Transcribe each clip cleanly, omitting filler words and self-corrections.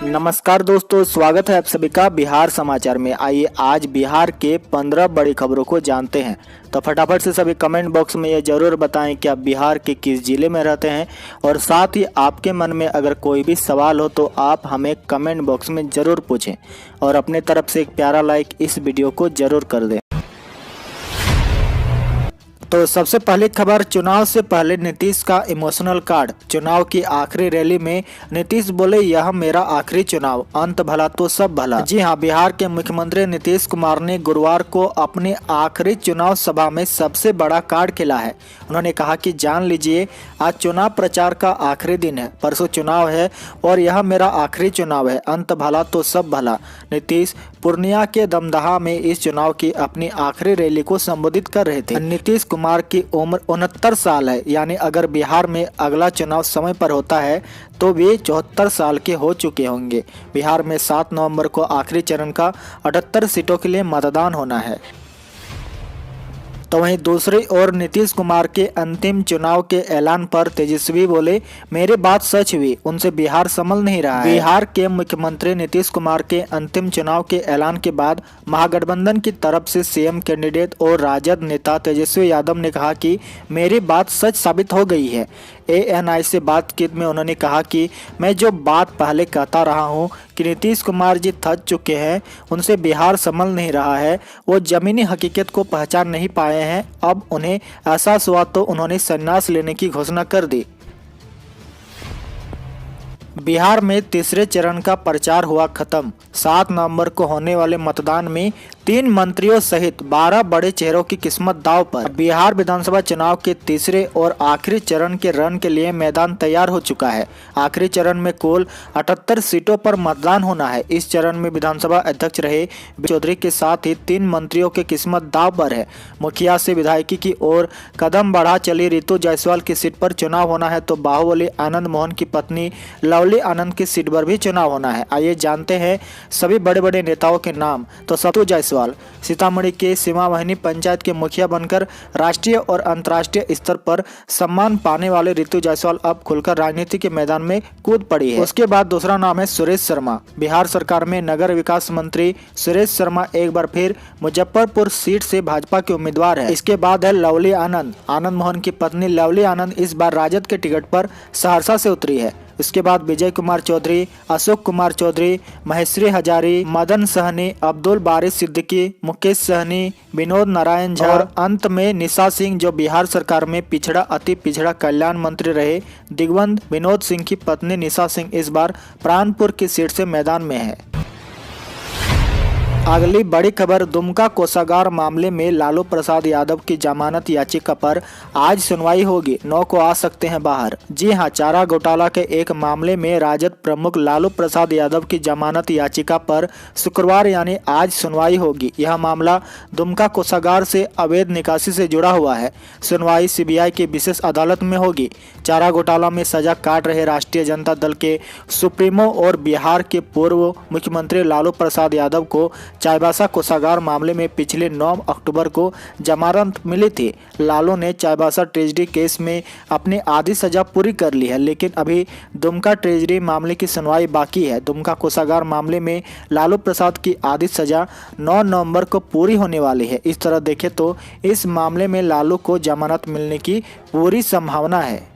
नमस्कार दोस्तों, स्वागत है आप सभी का बिहार समाचार में। आइए आज बिहार के 15 बड़ी खबरों को जानते हैं। तो फटाफट से सभी कमेंट बॉक्स में ये जरूर बताएं कि आप बिहार के किस जिले में रहते हैं, और साथ ही आपके मन में अगर कोई भी सवाल हो तो आप हमें कमेंट बॉक्स में ज़रूर पूछें और अपने तरफ से एक प्यारा लाइक इस वीडियो को ज़रूर कर दें। तो सबसे पहली खबर, चुनाव से पहले नीतीश का इमोशनल कार्ड। चुनाव की आखिरी रैली में नीतीश बोले, यह मेरा आखिरी चुनाव, अंत भला तो सब भला। जी हां, बिहार के मुख्यमंत्री नीतीश कुमार ने गुरुवार को अपनी आखिरी चुनाव सभा में सबसे बड़ा कार्ड खेला है। उन्होंने कहा कि जान लीजिए, आज चुनाव प्रचार का आखिरी दिन है, परसों चुनाव है और यह मेरा आखिरी चुनाव है, अंत भला तो सब भला। नीतीश पूर्णिया के दमदहा में इस चुनाव की अपनी आखिरी रैली को संबोधित कर रहे थे। नीतीश कुमार की उम्र 69 साल है, यानी अगर बिहार में अगला चुनाव समय पर होता है तो वे 74 साल के हो चुके होंगे। बिहार में 7 नवंबर को आखिरी चरण का 78 सीटों के लिए मतदान होना है। तो वहीं दूसरी ओर नीतीश कुमार के अंतिम चुनाव के ऐलान पर तेजस्वी बोले, मेरी बात सच हुई, उनसे बिहार संभल नहीं रहा है। बिहार के मुख्यमंत्री नीतीश कुमार के अंतिम चुनाव के ऐलान के बाद महागठबंधन की तरफ से सीएम कैंडिडेट और राजद नेता तेजस्वी यादव ने कहा कि मेरी बात सच साबित हो गई है। ANI से बातचीत में उन्होंने कहा कि मैं जो बात पहले कहता रहा हूं कि नीतीश कुमार जी थक चुके हैं, उनसे बिहार संभल नहीं रहा है, वो जमीनी हकीकत को पहचान नहीं पाए हैं। अब उन्हें एहसास हुआ तो उन्होंने संन्यास लेने की घोषणा कर दी। बिहार में तीसरे चरण का प्रचार हुआ खत्म। 7 नवंबर को होने वाले मतदान में 3 मंत्रियों सहित 12 बड़े चेहरों की किस्मत दांव पर। बिहार विधानसभा चुनाव के तीसरे और आखिरी चरण के रण के लिए मैदान तैयार हो चुका है। आखिरी चरण में कुल 78 सीटों पर मतदान होना है। इस चरण में विधानसभा अध्यक्ष रहे चौधरी के साथ ही 3 मंत्रियों की किस्मत दांव पर है। मुखिया से विधायकी की ओर कदम बढ़ा चली ऋतु जायसवाल की सीट पर चुनाव होना है, तो बाहुबली आनंद मोहन की पत्नी लवली आनंद की सीट पर भी चुनाव होना है। आइए जानते हैं सभी बड़े बड़े नेताओं के नाम। तो ऋतु जायसवाल सीतामढ़ी के सीमावाहिनी पंचायत के मुखिया बनकर राष्ट्रीय और अंतर्राष्ट्रीय स्तर पर सम्मान पाने वाले ऋतु जायसवाल अब खुलकर राजनीति के मैदान में कूद पड़ी है। उसके बाद दूसरा नाम है सुरेश शर्मा। बिहार सरकार में नगर विकास मंत्री सुरेश शर्मा एक बार फिर मुजफ्फरपुर सीट से भाजपा के उम्मीदवार है। इसके बाद है लवली आनंद। आनंद मोहन की पत्नी लवली आनंद इस बार राजद के टिकट पर सहरसा से उतरी है। इसके बाद विजय कुमार चौधरी, अशोक कुमार चौधरी, महेश्वरी हजारी, मदन सहनी, अब्दुल बारिश सिद्दीकी, मुकेश सहनी, विनोद नारायण झा और अंत में निशा सिंह, जो बिहार सरकार में पिछड़ा अति पिछड़ा कल्याण मंत्री रहे। दिग्वंत विनोद सिंह की पत्नी निशा सिंह इस बार प्राणपुर की सीट से मैदान में है। अगली बड़ी खबर, दुमका कोषागार मामले में लालू प्रसाद यादव की जमानत याचिका पर आज सुनवाई होगी। 9 को आ सकते हैं बाहर। जी हां, चारा घोटाला के एक मामले में राजद प्रमुख लालू प्रसाद यादव की जमानत याचिका पर शुक्रवार यानी आज सुनवाई होगी। यह मामला दुमका कोषागार से अवैध निकासी से जुड़ा हुआ है। सुनवाई CBI की विशेष अदालत में होगी। चारा घोटाला में सजा काट रहे राष्ट्रीय जनता दल के सुप्रीमो और बिहार के पूर्व मुख्यमंत्री लालू प्रसाद यादव को चाईबासा कोषागार मामले में पिछले 9 अक्टूबर को जमानत मिली थी। लालू ने चाईबासा ट्रेजरी केस में अपनी आधी सजा पूरी कर ली है, लेकिन अभी दुमका ट्रेजरी मामले की सुनवाई बाकी है। दुमका कोषागार मामले में लालू प्रसाद की आधी सजा 9 नवंबर को पूरी होने वाली है। इस तरह देखें तो इस मामले में लालू को जमानत मिलने की पूरी संभावना है।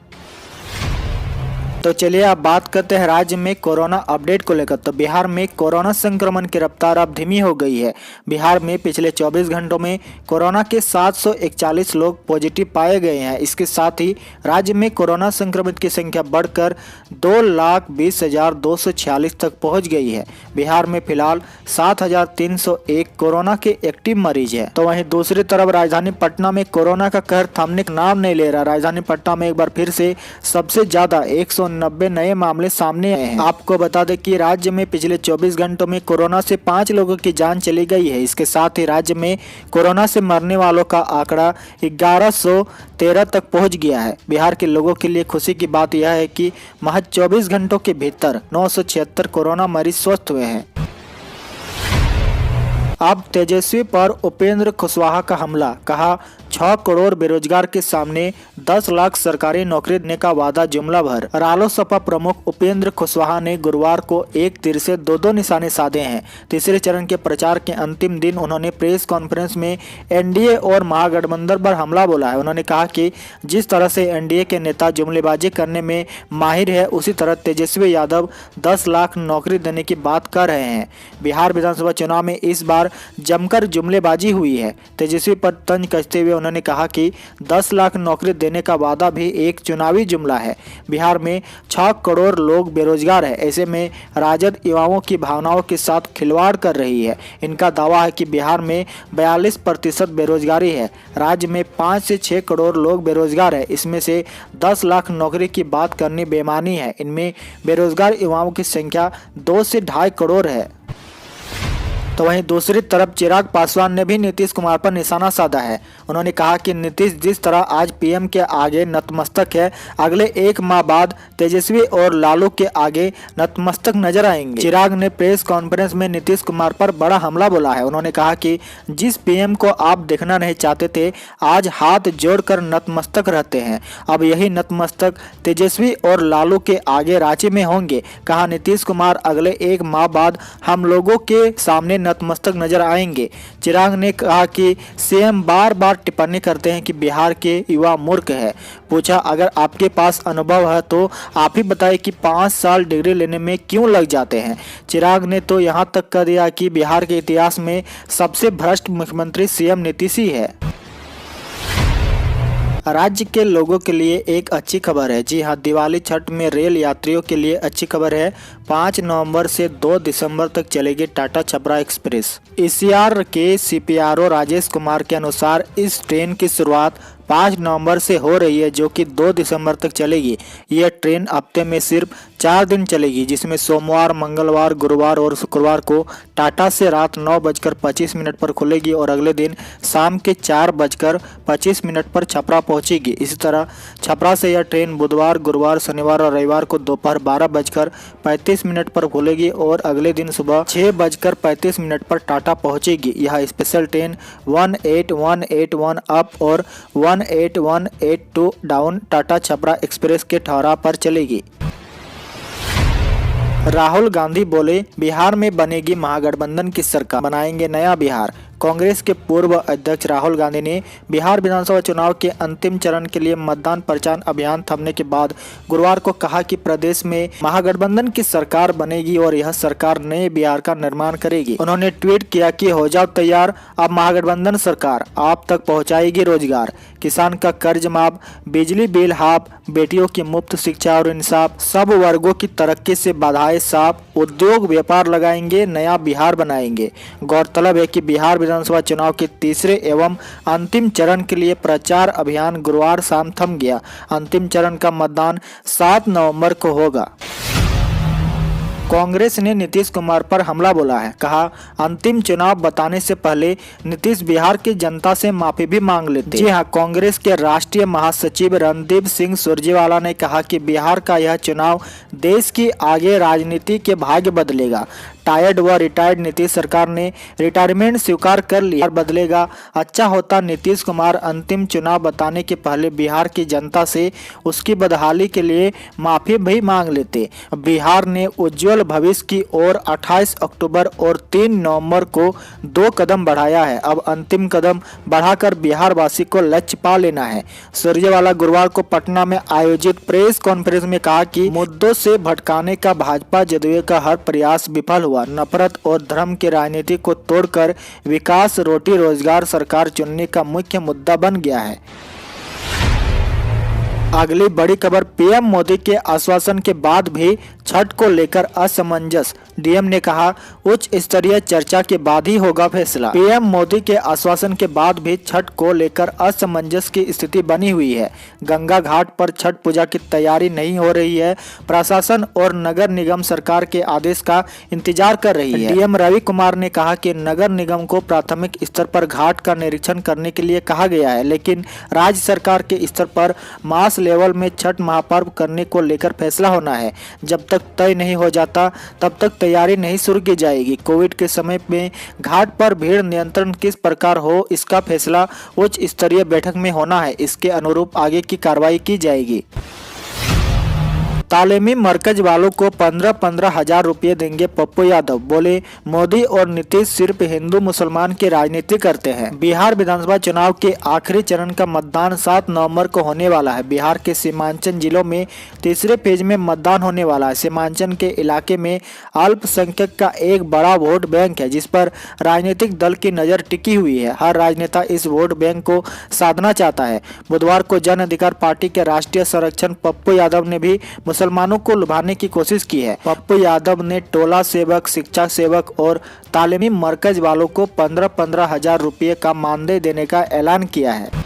तो चलिए अब बात करते हैं राज्य में कोरोना अपडेट को लेकर। तो बिहार में कोरोना संक्रमण की रफ्तार अब धीमी हो गई है। बिहार में पिछले 24 घंटों में कोरोना के 741 लोग पॉजिटिव पाए गए हैं। इसके साथ ही राज्य में कोरोना संक्रमित की संख्या बढ़कर 2,20,246 तक पहुंच गई है। बिहार में फिलहाल 7,301 कोरोना के एक्टिव मरीज है। तो वहीं दूसरी तरफ राजधानी पटना में कोरोना का कहर थमने का नाम नहीं ले रहा। राजधानी पटना में एक बार फिर से सबसे ज्यादा 190 नए मामले सामने आए हैं। आपको बता दें कि राज्य में पिछले 24 घंटों में कोरोना से 5 लोगों की जान चली गई है। इसके साथ ही राज्य में कोरोना से मरने वालों का आंकड़ा 1113 तक पहुंच गया है। बिहार के लोगों के लिए खुशी की बात यह है कि महज 24 घंटों के भीतर 976 कोरोना मरीज स्वस्थ हुए हैं। अब तेजस्वी पर उपेंद्र कुशवाहा का हमला, कहा 6 करोड़ बेरोजगार के सामने 10 लाख सरकारी नौकरी देने का वादा जुमला भर। रालोसपा प्रमुख उपेंद्र कुशवाहा ने गुरुवार को एक तीर से दो निशाने साधे हैं। तीसरे चरण के प्रचार के अंतिम दिन उन्होंने प्रेस कॉन्फ्रेंस में एनडीए और महागठबंधन पर हमला बोला है। उन्होंने कहा कि जिस तरह से एनडीए के नेता जुमलेबाजी करने में माहिर है, उसी तरह तेजस्वी यादव 10 लाख नौकरी देने की बात कर रहे हैं। बिहार विधानसभा चुनाव में इस बार जमकर जुमलेबाजी हुई है। तेजस्वी पर तंज कसते हुए उन्होंने कहा कि 10 लाख नौकरी देने का वादा भी एक चुनावी जुमला है। बिहार में 6 करोड़ लोग बेरोजगार है। ऐसे में राजद युवाओं की भावनाओं के साथ खिलवाड़ कर रही है। इनका दावा है कि बिहार में 42% बेरोजगारी है। राज्य में 5 से 6 करोड़ लोग बेरोजगार है। इसमें से 10 लाख नौकरी की बात करनी बेईमानी है। इनमें बेरोजगार युवाओं की संख्या 2 से 2.5 करोड़ है। तो वहीं दूसरी तरफ चिराग पासवान ने भी नीतीश कुमार पर निशाना साधा है। उन्होंने कहा कि नीतीश जिस तरह आज पीएम के आगे नतमस्तक है, अगले 1 माह बाद तेजस्वी और लालू के आगे नतमस्तक नजर आएंगे। चिराग ने प्रेस कॉन्फ्रेंस में नीतीश कुमार पर बड़ा हमला बोला है। उन्होंने कहा कि जिस पीएम को आप देखना नहीं चाहते थे, आज हाथ जोड़कर नतमस्तक रहते हैं। अब यही नतमस्तक तेजस्वी और लालू के आगे रांची में होंगे। कहा नीतीश कुमार अगले 1 माह बाद हम लोगों के सामने नतमस्तक नजर आएंगे। चिराग ने कहा कि सीएम बार बार टिप्पणी करते हैं कि बिहार के युवा मूर्ख है। पूछा, अगर आपके पास अनुभव है तो आप ही बताएं कि 5 साल डिग्री लेने में क्यों लग जाते हैं। चिराग ने तो यहां तक कह दिया कि बिहार के इतिहास में सबसे भ्रष्ट मुख्यमंत्री सीएम नीतीश ही है। राज्य के लोगों के लिए एक अच्छी खबर है। जी हां, दिवाली छठ में रेल यात्रियों के लिए अच्छी खबर है। 5 नवंबर से 2 दिसंबर तक चलेगी टाटा छपरा एक्सप्रेस। ईसीआर के सीपीआरओ राजेश कुमार के अनुसार इस ट्रेन की शुरुआत 5 नवंबर से हो रही है, जो कि 2 दिसंबर तक चलेगी। यह ट्रेन हफ्ते में सिर्फ 4 दिन चलेगी, जिसमें सोमवार, मंगलवार, गुरुवार और शुक्रवार को टाटा से रात 9:25 पर खुलेगी और अगले दिन शाम के 4:25 पर छपरा पहुंचेगी। इसी तरह छपरा से यह ट्रेन बुधवार, गुरुवार, शनिवार और रविवार को दोपहर 12:35 पर खुलेगी और अगले दिन सुबह 6:35 पर टाटा पहुंचेगी। यह स्पेशल ट्रेन 18181 अप और 18182 डाउन टाटा छपरा एक्सप्रेस के ठहराव पर चलेगी। राहुल गांधी बोले, बिहार में बनेगी महागठबंधन की सरकार, बनाएंगे नया बिहार। कांग्रेस के पूर्व अध्यक्ष राहुल गांधी ने बिहार विधानसभा चुनाव के अंतिम चरण के लिए मतदान प्रचार अभियान थमने के बाद गुरुवार को कहा कि प्रदेश में महागठबंधन की सरकार बनेगी और यह सरकार नए बिहार का निर्माण करेगी। उन्होंने ट्वीट किया कि हो जाओ तैयार, अब महागठबंधन सरकार आप तक पहुंचाएगी रोजगार, किसान का कर्ज माफ, बिजली बिल हाफ, बेटियों की मुफ्त शिक्षा और इंसाफ, सब वर्गों की तरक्की से बाधाएं साफ, उद्योग व्यापार लगाएंगे, नया बिहार बनाएंगे। गौरतलब है कि बिहार विधानसभा चुनाव के तीसरे एवं अंतिम चरण के लिए प्रचार अभियान गुरुवार शाम थम गया। अंतिम चरण का मतदान 7 नवंबर को होगा। कांग्रेस ने नीतीश कुमार पर हमला बोला है। कहा, अंतिम चुनाव बताने से पहले नीतीश बिहार की जनता से माफी भी मांग लेते। जी हां, कांग्रेस के राष्ट्रीय महासचिव रणदीप सिंह सुरजेवाला ने कहा कि बिहार का यह चुनाव देश की आगे राजनीति के भाग्य बदलेगा। टायर्ड व रिटायर्ड नीतीश सरकार ने रिटायरमेंट स्वीकार कर लिया, बदलेगा। अच्छा होता नीतीश कुमार अंतिम चुनाव बताने के पहले बिहार की जनता से उसकी बदहाली के लिए माफी भी मांग लेते। बिहार ने उज्जवल भविष्य की ओर 28 अक्टूबर और 3 नवंबर को 2 कदम बढ़ाया है। अब अंतिम कदम बढ़ाकर बिहार वासी को लक्ष्य पा लेना है। सुरजेवाला गुरुवार को पटना में आयोजित प्रेस कॉन्फ्रेंस में कहा कि मुद्दों से भटकाने का भाजपा जदयू का हर प्रयास विफल हुआ। नफरत और धर्म की राजनीति को तोड़कर विकास, रोटी रोजगार सरकार चुनने का मुख्य मुद्दा बन गया है। अगली बड़ी खबर, पीएम मोदी के आश्वासन के बाद भी छठ को लेकर असमंजस। डीएम ने कहा, उच्च स्तरीय चर्चा के बाद ही होगा फैसला। पीएम मोदी के आश्वासन के बाद भी छठ को लेकर असमंजस की स्थिति बनी हुई है। गंगा घाट पर छठ पूजा की तैयारी नहीं हो रही है। प्रशासन और नगर निगम सरकार के आदेश का इंतजार कर रही है। डीएम रवि कुमार ने कहा कि नगर निगम को प्राथमिक स्तर पर घाट का निरीक्षण करने के लिए कहा गया है, लेकिन राज्य सरकार के स्तर पर मास कैलाश लेवल में छठ महापर्व करने को लेकर फैसला होना है। जब तक तय नहीं हो जाता तब तक तैयारी नहीं शुरू की जाएगी। कोविड के समय में घाट पर भीड़ नियंत्रण किस प्रकार हो, इसका फैसला उच्च स्तरीय बैठक में होना है। इसके अनुरूप आगे की कार्रवाई की जाएगी। तालीमी मरकज वालों को 15-15 हजार रुपये देंगे पप्पू यादव, बोले मोदी और नीतीश सिर्फ हिंदू मुसलमान की राजनीति करते हैं। बिहार विधानसभा चुनाव के आखिरी चरण का मतदान 7 नवंबर को होने वाला है। बिहार के सीमांचल जिलों में तीसरे फेज में मतदान होने वाला है। सीमांचल के इलाके में अल्पसंख्यक का एक बड़ा वोट बैंक है, जिस पर राजनीतिक दल की नजर टिकी हुई है। हर राजनेता इस वोट बैंक को साधना चाहता है। बुधवार को जन अधिकार पार्टी के राष्ट्रीय संरक्षक पप्पू यादव ने भी मुसलमानों को लुभाने की कोशिश की है। पप्पू यादव ने टोला सेवक, शिक्षा सेवक और तालीमी मरकज वालों को 15-15 हजार रुपये का मानदेय देने का ऐलान किया है।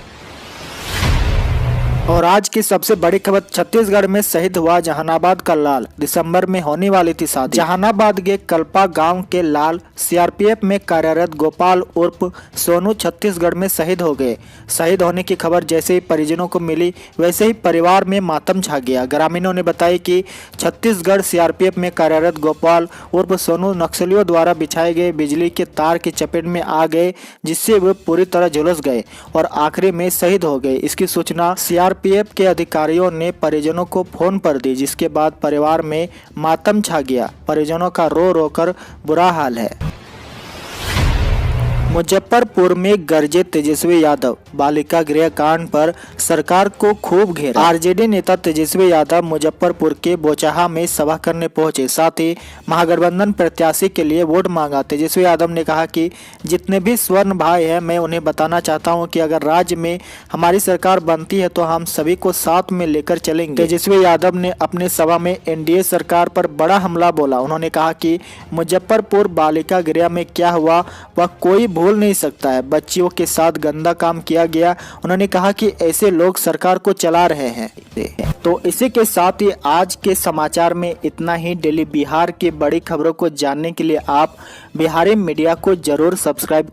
और आज की सबसे बड़ी खबर, छत्तीसगढ़ में शहीद हुआ जहानाबाद का लाल। दिसंबर में होने वाली थी शादी। जहानाबाद के कल्पा गांव के लाल सीआरपीएफ में कार्यरत गोपाल उर्फ सोनू छत्तीसगढ़ में शहीद हो गए। शहीद होने की खबर जैसे ही परिजनों को मिली, वैसे ही परिवार में मातम छा गया। ग्रामीणों ने बताया कि छत्तीसगढ़ सीआरपीएफ में कार्यरत गोपाल उर्फ सोनू नक्सलियों द्वारा बिछाए गए बिजली के तार की चपेट में आ गए, जिससे वे पूरी तरह झुलस गए और आखिरी में शहीद हो गए। इसकी सूचना सीआरपीएफ के अधिकारियों ने परिजनों को फोन पर दी, जिसके बाद परिवार में मातम छा गया। परिजनों का रो रो कर बुरा हाल है। मुजफ्फरपुर में गरजे तेजस्वी यादव। बालिका गृह कांड पर सरकार को खूब घेरा। आरजेडी नेता तेजस्वी यादव मुजफ्फरपुर के बोचाहा में सभा करने पहुंचे, साथ ही महागठबंधन प्रत्याशी के लिए वोट मांगा। तेजस्वी यादव ने कहा कि जितने भी स्वर्ण भाई हैं, मैं उन्हें बताना चाहता हूं कि अगर राज्य में हमारी सरकार बनती है तो हम सभी को साथ में लेकर चलेंगे। तेजस्वी यादव ने अपने सभा में एनडीए सरकार पर बड़ा हमला बोला। उन्होंने कहा कि मुजफ्फरपुर बालिका गृह में क्या हुआ वह कोई भूल नहीं सकता है। बच्चियों के साथ गंदा काम किया गया। उन्होंने कहा कि ऐसे लोग सरकार को चला रहे हैं। तो इसी के साथ ही आज के समाचार में इतना ही। डेली बिहार की बड़ी खबरों को जानने के लिए आप बिहारी मीडिया को जरूर सब्सक्राइब